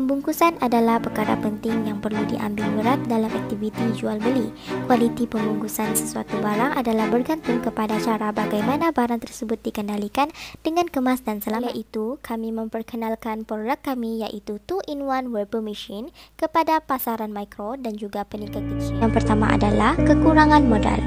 Pembungkusan adalah perkara penting yang perlu diambil erat dalam aktiviti jual beli. Kualiti pembungkusan sesuatu barang adalah bergantung kepada cara bagaimana barang tersebut dikendalikan dengan kemas dan selamat. Oleh itu, kami memperkenalkan produk kami iaitu 2-in-1 Wrapper Machine kepada pasaran mikro dan juga peniaga kecil. Yang pertama adalah kekurangan modal.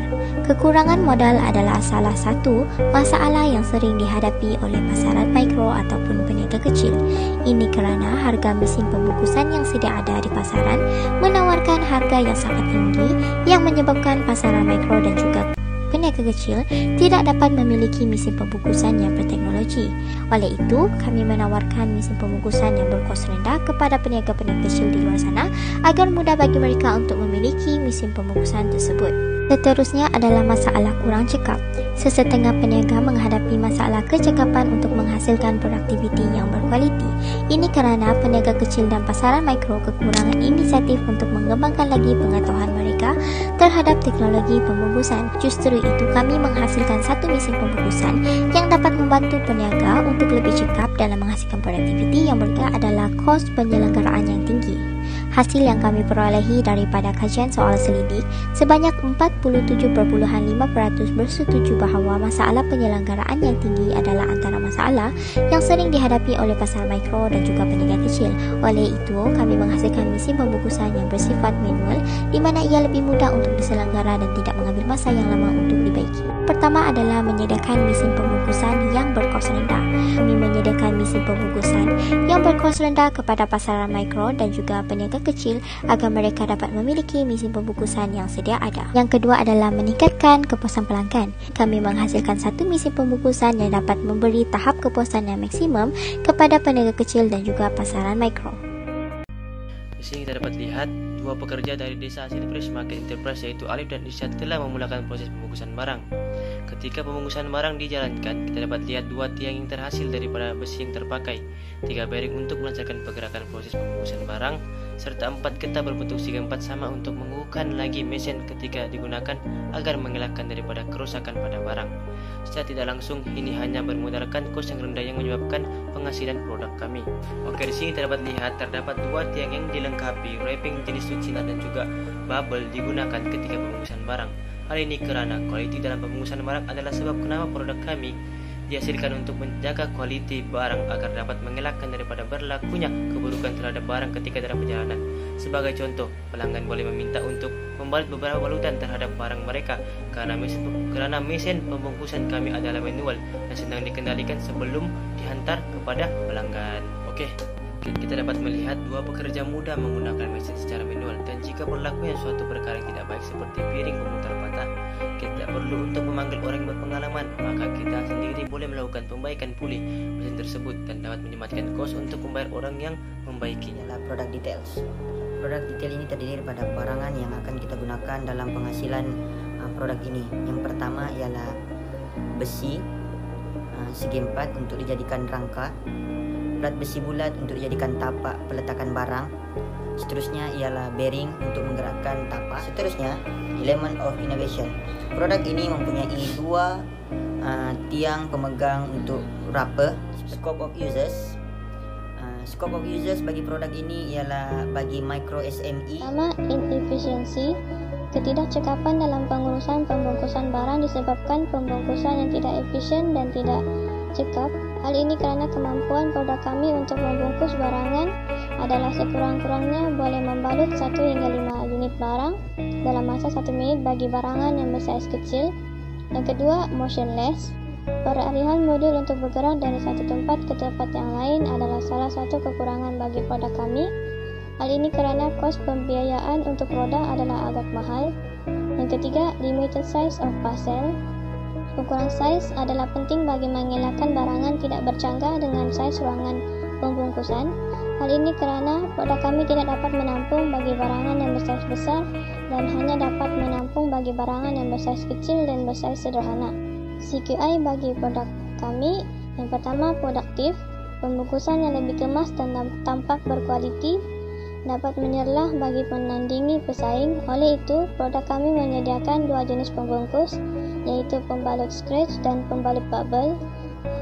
Kekurangan modal adalah salah satu masalah yang sering dihadapi oleh pasaran mikro ataupun peniaga kecil. Ini kerana harga mesin pembungkusan yang sedia ada di pasaran menawarkan harga yang sangat tinggi yang menyebabkan pasaran mikro dan juga peniaga kecil tidak dapat memiliki mesin pembungkusan yang berteknologi. Oleh itu, kami menawarkan mesin pembungkusan yang berkos rendah kepada peniaga-peniaga kecil di luar sana agar mudah bagi mereka untuk memiliki mesin pembungkusan tersebut. Seterusnya adalah masalah kurang cekap. Sesetengah peniaga menghadapi masalah kecekapan untuk menghasilkan produktiviti yang berkualiti. Ini kerana peniaga kecil dan pasaran mikro kekurangan inisiatif untuk mengembangkan lagi pengetahuan mereka terhadap teknologi pembungkusan. Justru itu kami menghasilkan satu mesin pembungkusan yang dapat membantu peniaga untuk lebih cekap dalam menghasilkan produktiviti yang berikut adalah kos penyelenggaraan yang tinggi. Hasil yang kami perolehi daripada kajian soal selidik, sebanyak 47.5% bersetuju bahawa masalah penyelenggaraan yang tinggi adalah antara masalah yang sering dihadapi oleh pasar mikro dan juga peniaga kecil. Oleh itu, kami menghasilkan mesin pembungkusan yang bersifat manual di mana ia lebih mudah untuk diselenggara dan tidak mengambil masa yang lama untuk dibaiki. Pertama adalah menyediakan mesin pembungkusan yang berkos rendah. Kami menyediakan mesin pembungkusan yang berkos rendah kepada pasaran mikro dan juga peniaga kecil agar mereka dapat memiliki mesin pembungkusan yang sedia ada. Yang kedua adalah meningkatkan kepuasan pelanggan. Kami menghasilkan satu mesin pembungkusan yang dapat memberi tahap kepuasan yang maksimum kepada peniaga kecil dan juga pasaran mikro. Di sini kita dapat lihat dua pekerja dari desa hasil Fresh Market Enterprise yaitu Alif dan Irsyad telah memulakan proses pembungkusan barang. Ketika pembungkusan barang dijalankan, kita dapat lihat dua tiang yang terhasil daripada besi yang terpakai, 3 bearing untuk melancarkan pergerakan proses pembungkusan barang, serta 4 getah berbentuk segi 4 sama untuk mengukuhkan lagi mesin ketika digunakan agar mengelakkan daripada kerusakan pada barang. Secara tidak langsung, ini hanya bermodalkan kos yang rendah yang menyebabkan penghasilan produk kami. Oke, di sini terdapat lihat terdapat dua tiang yang dilengkapi wrapping jenis Tucina dan juga bubble digunakan ketika pembungkusan barang. Hal ini kerana kualiti dalam pembungkusan barang adalah sebab kenapa produk kami dihasilkan untuk menjaga kualiti barang agar dapat mengelakkan daripada berlakunya keburukan terhadap barang ketika dalam perjalanan. Sebagai contoh, pelanggan boleh meminta untuk membalut beberapa balutan terhadap barang mereka kerana mesin pembungkusan kami adalah manual dan sedang dikendalikan sebelum dihantar kepada pelanggan. Okey, kita dapat melihat dua pekerja muda menggunakan mesin secara manual, dan jika berlakunya suatu perkara yang tidak baik seperti piring pemutar patah, kita tidak perlu untuk memanggil orang yang berpengalaman, maka kita sendiri boleh melakukan pembaikan pulih mesin tersebut dan dapat menyematkan kos untuk membayar orang yang membaikinya. Adalah produk details. Produk detail ini terdiri daripada barangan yang akan kita gunakan dalam penghasilan produk ini. Yang pertama ialah besi segi 4 untuk dijadikan rangka, plat besi bulat untuk dijadikan tapak peletakan barang. Seterusnya ialah bearing untuk menggerakkan tapak. Seterusnya, element of innovation. Produk ini mempunyai dua tiang pemegang untuk wrapper. Scope of uses. Scope of uses bagi produk ini ialah bagi micro SME. Pertama, inefficiency. Ketidakcekapan dalam pengurusan pembungkusan barang disebabkan pembungkusan yang tidak efisien dan tidak cekap. Hal ini kerana kemampuan produk kami untuk membungkus barangan adalah sekurang-kurangnya boleh membalut 1 hingga 5 unit barang dalam masa 1 minit bagi barangan yang bersaiz kecil. Yang kedua, motionless. Peralihan modul untuk bergerak dari satu tempat ke tempat yang lain adalah salah satu kekurangan bagi produk kami. Hal ini kerana kos pembiayaan untuk roda adalah agak mahal. Yang ketiga, limited size of parcel. Ukuran saiz adalah penting bagi mengelakkan barangan tidak bercanggah dengan saiz ruangan pembungkusan. Hal ini kerana produk kami tidak dapat menampung bagi barangan yang bersaiz besar dan hanya dapat menampung bagi barangan yang bersaiz kecil dan bersaiz sederhana. CQI bagi produk kami, yang pertama produktif, pembungkusan yang lebih kemas dan tampak berkualiti, dapat menyerlah bagi menandingi pesaing. Oleh itu, produk kami menyediakan dua jenis pembungkus, yaitu pembalut scratch dan pembalut bubble.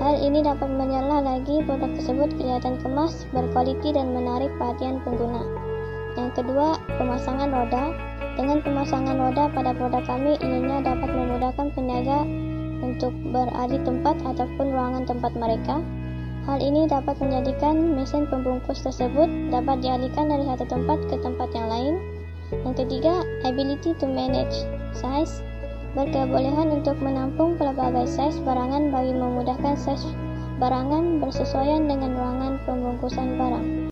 Hal ini dapat menyerlah lagi produk tersebut kelihatan kemas, berkualiti, dan menarik perhatian pengguna. Yang kedua, pemasangan roda. Dengan pemasangan roda pada produk kami, ianya dapat memudahkan peniaga untuk beralih tempat ataupun ruangan tempat mereka. Hal ini dapat menjadikan mesin pembungkus tersebut dapat dialihkan dari satu tempat ke tempat yang lain. Yang ketiga, ability to manage size. Berkebolehan untuk menampung pelbagai size barangan bagi memudahkan size barangan bersesuaian dengan ruangan pembungkusan barang.